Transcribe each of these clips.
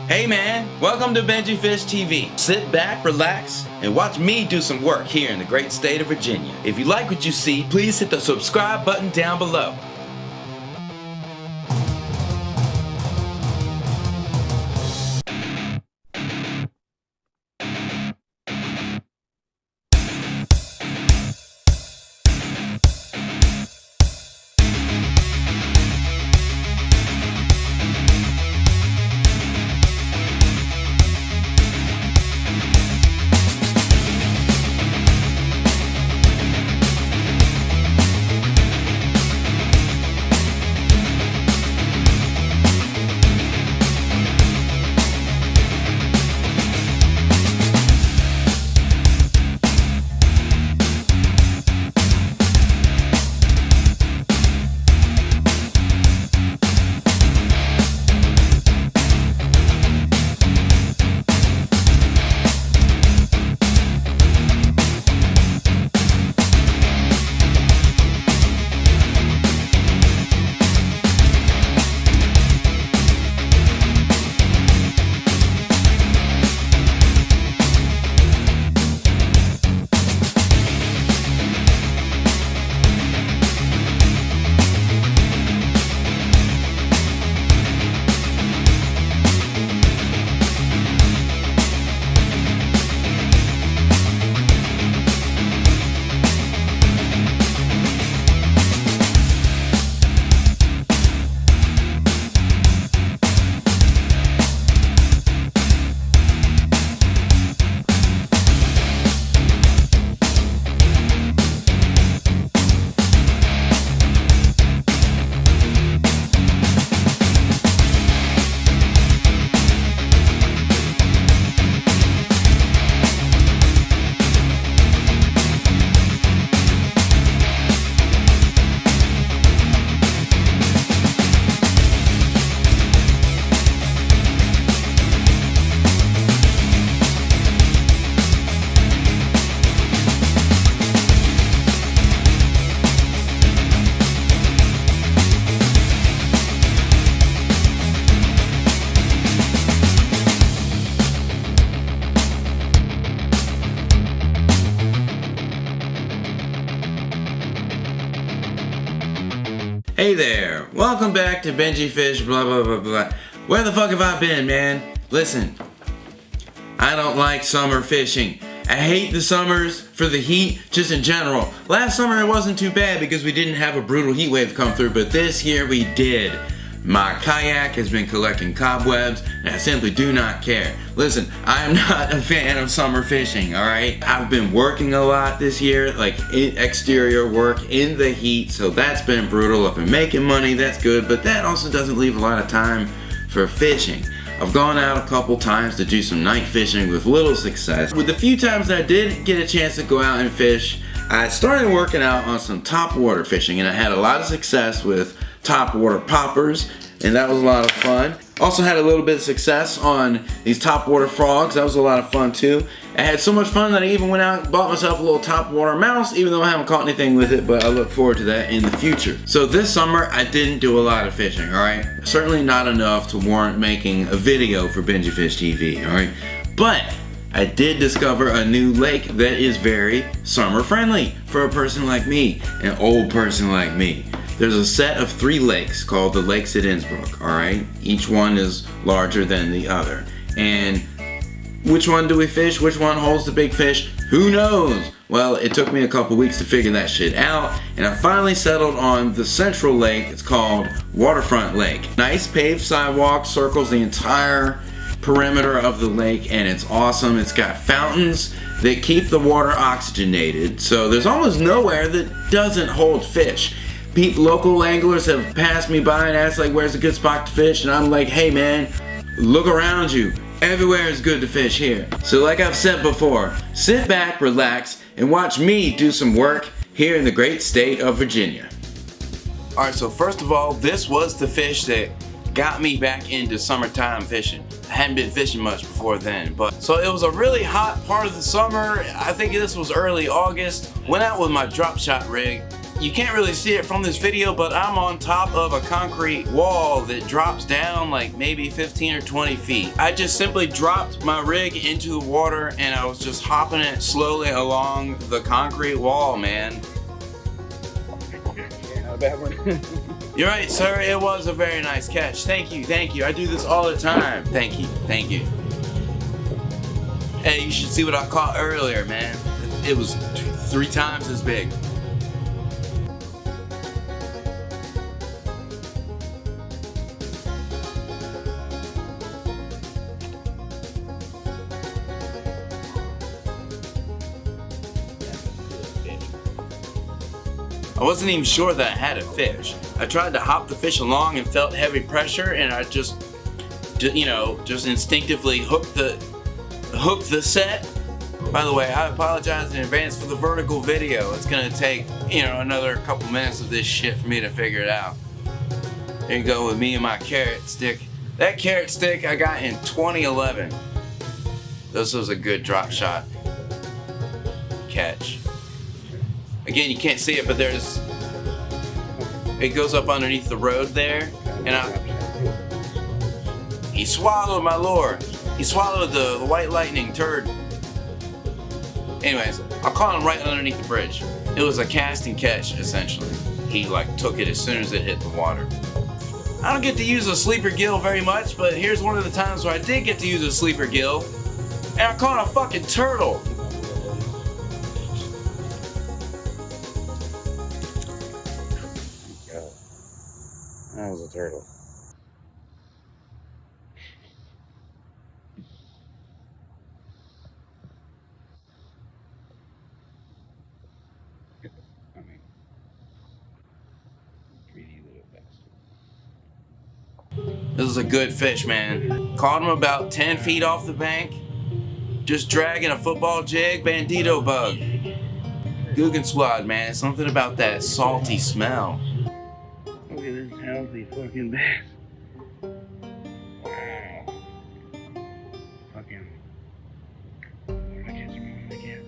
Hey man, welcome to Benji FishTV. Sit back, relax, and watch me do some work here in the great state of Virginia. If you like what you see, please hit the subscribe button down below. Hey there, welcome back to Benji Fish, blah blah blah blah. Where the fuck have I been, man? Listen, I don't like summer fishing. I hate the summers for the heat, just in general. Last summer it wasn't too bad because we didn't have a brutal heat wave come through, but this year we did. My kayak has been collecting cobwebs, and I simply do not care. Listen, I am not a fan of summer fishing, alright? I've been working a lot this year, like exterior work in the heat, so that's been brutal. I've been making money, that's good, but that also doesn't leave a lot of time for fishing. I've gone out a couple times to do some night fishing with little success. With the few times that I did get a chance to go out and fish, I started working out on some top water fishing, and I had a lot of success with top water poppers, and that was a lot of fun. Also had a little bit of success on these top water frogs. That was a lot of fun too. I had so much fun that I even went out and bought myself a little top water mouse, even though I haven't caught anything with it, but I look forward to that in the future. So this summer I didn't do a lot of fishing, alright? Certainly not enough to warrant making a video for Benji Fish TV, alright? But I did discover a new lake that is very summer friendly for a person like me, an old person like me. There's a set of 3 lakes called the Lakes at Innsbrook, alright? Each one is larger than the other. And which one do we fish? Which one holds the big fish? Who knows? Well, it took me a couple weeks to figure that shit out, and I finally settled on the central lake. It's called Waterfront Lake. Nice paved sidewalk circles the entire perimeter of the lake, and it's awesome. It's got fountains that keep the water oxygenated, so there's almost nowhere that doesn't hold fish. Local anglers have passed me by and asked like, where's a good spot to fish? And I'm like, hey man, look around you. Everywhere is good to fish here. So like I've said before, sit back, relax, and watch me do some work here in the great state of Virginia. Alright, so first of all, this was the fish that got me back into summertime fishing. I hadn't been fishing much before then, but so it was a really hot part of the summer. I think this was early August. Went out with my drop shot rig. you can't really see it from this video, but I'm on top of a concrete wall that drops down like maybe 15 or 20 feet. I just simply dropped my rig into the water and I was just hopping it slowly along the concrete wall, man. Yeah, not a bad one. You're right, sir. It was a very nice catch. Thank you, thank you. I do this all the time. Thank you, thank you. Hey, you should see what I caught earlier, man. It was 3 times as big. I wasn't even sure that I had a fish. I tried to hop the fish along and felt heavy pressure, and I just instinctively hooked the set. By the way, I apologize in advance for the vertical video. It's gonna take, another couple minutes of this shit for me to figure it out. There you go with me and my carrot stick. That carrot stick I got in 2011. This was a good drop shot catch. Again, you can't see it, but it goes up underneath the road there, and he swallowed my lure. He swallowed the white lightning turd. Anyways, I caught him right underneath the bridge. It was a cast and catch, essentially. He took it as soon as it hit the water. I don't get to use a sleeper gill very much, but here's one of the times where I did get to use a sleeper gill, and I caught a fucking turtle. That was a turtle. This is a good fish, man. Caught him about 10 feet off the bank. Just dragging a football jig, bandito bug. Guggen squad, man. Something about that salty smell. Look at this healthy fucking bass. Wow. Fucking. What am I catching again?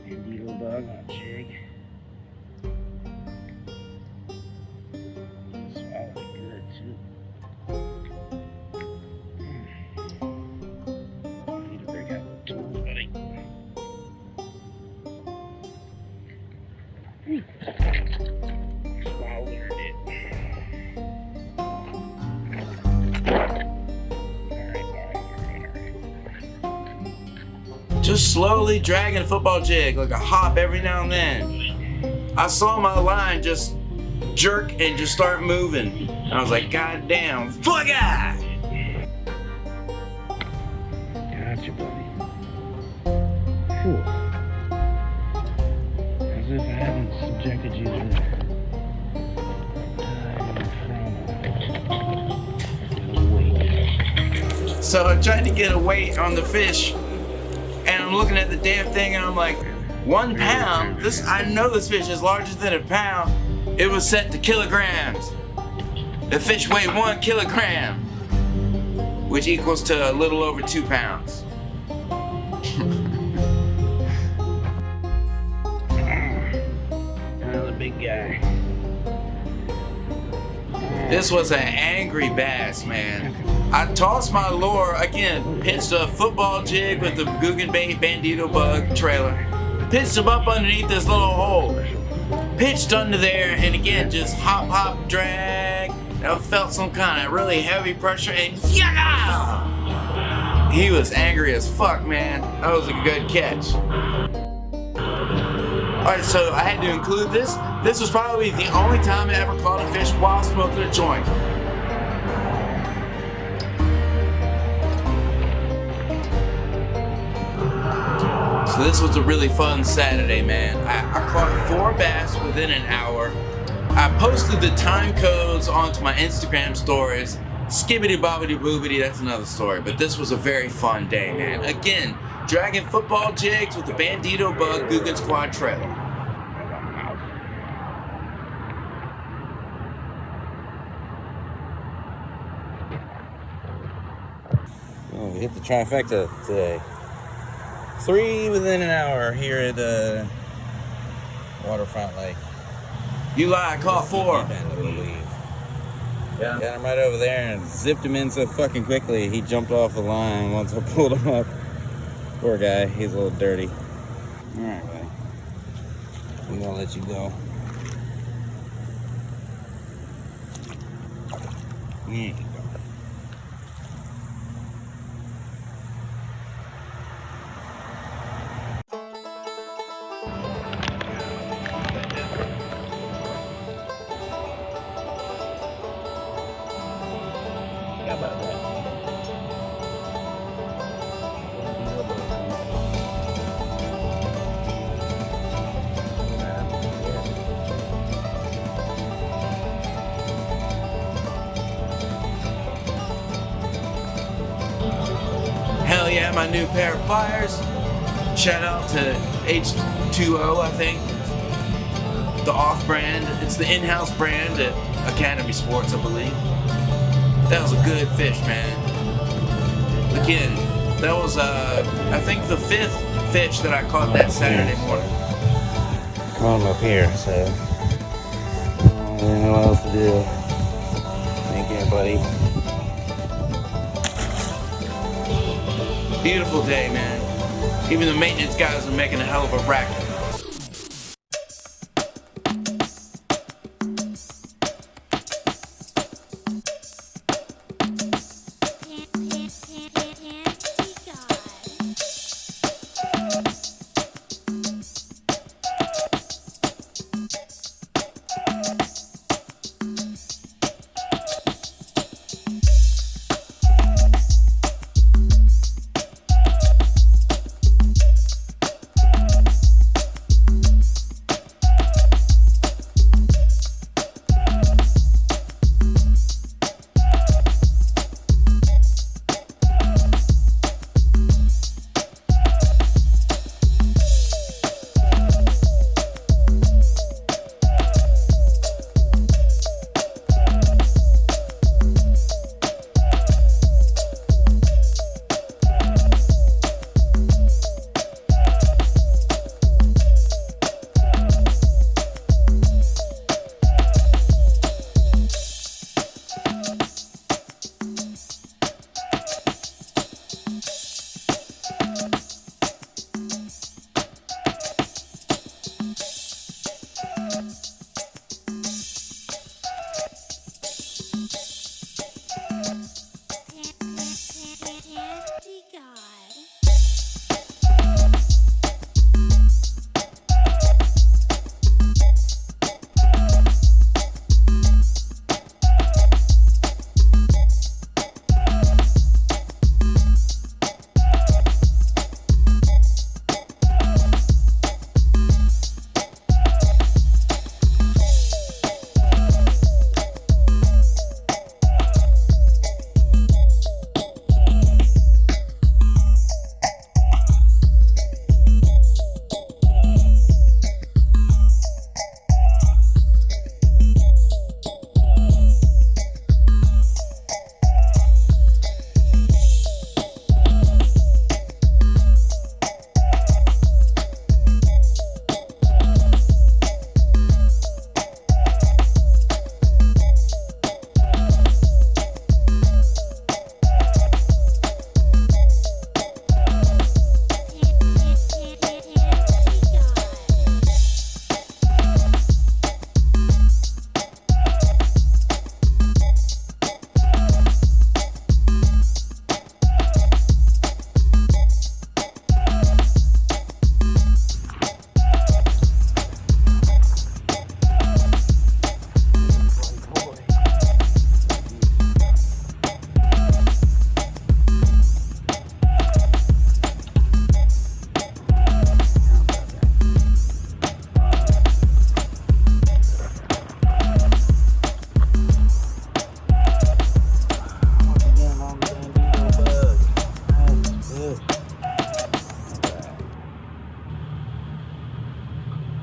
Bandito bug on a jig. Swallowed it good too. Need to break out the tools, buddy. Swallowed it. Just slowly dragging a football jig, like a hop every now and then. I saw my line just jerk and just start moving. And I was like, God damn, fuck it! Gotcha, buddy. Whew. As if I haven't subjected you to weight. So I tried to get a weight on the fish, and I'm looking at the damn thing, and I'm like, 1 pound? I know this fish is larger than a pound. It was set to kilograms. The fish weighed 1 kilogram, which equals to a little over 2 pounds. Another big guy. This was an angry bass, man. I tossed my lure, again, pitched a football jig with the Guggen bait bandito bug trailer. Pitched him up underneath this little hole. Pitched under there, and again, just hop, hop, drag. I felt some kind of really heavy pressure, and yeah! He was angry as fuck, man. That was a good catch. Alright, so I had to include this. This was probably the only time I ever caught a fish while smoking a joint. So this was a really fun Saturday, man. I caught 4 bass within an hour. I posted the time codes onto my Instagram stories. Skibbity bobbity boobity, that's another story. But this was a very fun day, man. Again, dragging football jigs with the bandito bug Guggen squad trailer. Oh, we hit the trifecta today. 3 within an hour here at Waterfront Lake. You lie, I caught 4. Got him right over there and zipped him in so fucking quickly. He jumped off the line once I pulled him up. Poor guy, he's a little dirty. Alright, buddy. I'm gonna let you go. Yeah. How about that? Hell yeah, my new pair of pliers. Shout out to H02-O, I think. The off-brand. It's the in-house brand at Academy Sports, I believe. That was a good fish, man. Again, that was, I think the 5th fish that I caught that Saturday morning. Come on up here, so I don't know what else to do. Thank you, buddy. Beautiful day, man. Even the maintenance guys are making a hell of a racket.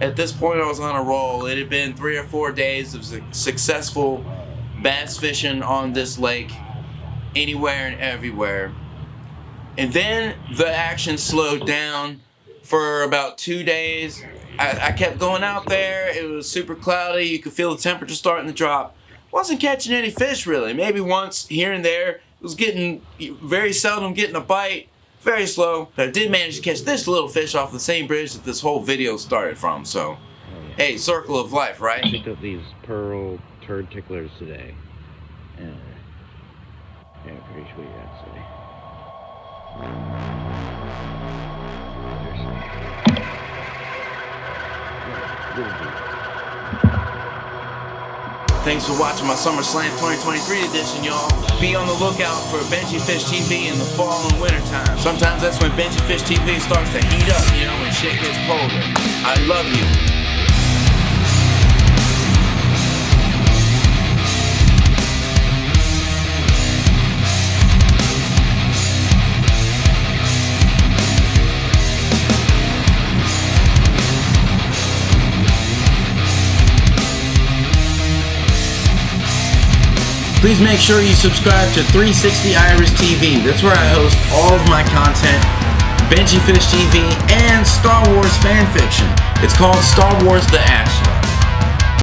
At this point, I was on a roll. It had been 3 or 4 days of successful bass fishing on this lake, anywhere and everywhere. And then the action slowed down for about 2 days. I kept going out there. It was super cloudy. You could feel the temperature starting to drop. Wasn't catching any fish really. Maybe once here and there. It was getting very seldom getting a bite. Very slow. But I did manage to catch this little fish off the same bridge that this whole video started from. So, hey, circle of life, right? I picked up these pearl turd ticklers today. Yeah, pretty sweet actually. Thanks for watching my SummerSlam 2023 edition, y'all. Be on the lookout for Benji FishTV in the fall and winter time. Sometimes that's when Benji FishTV starts to heat up, you know, when shit gets colder. I love you. Please make sure you subscribe to 360 Iris TV. That's where I host all of my content, Benji FishTV, and Star Wars fan fiction. It's called Star Wars The Ashlar.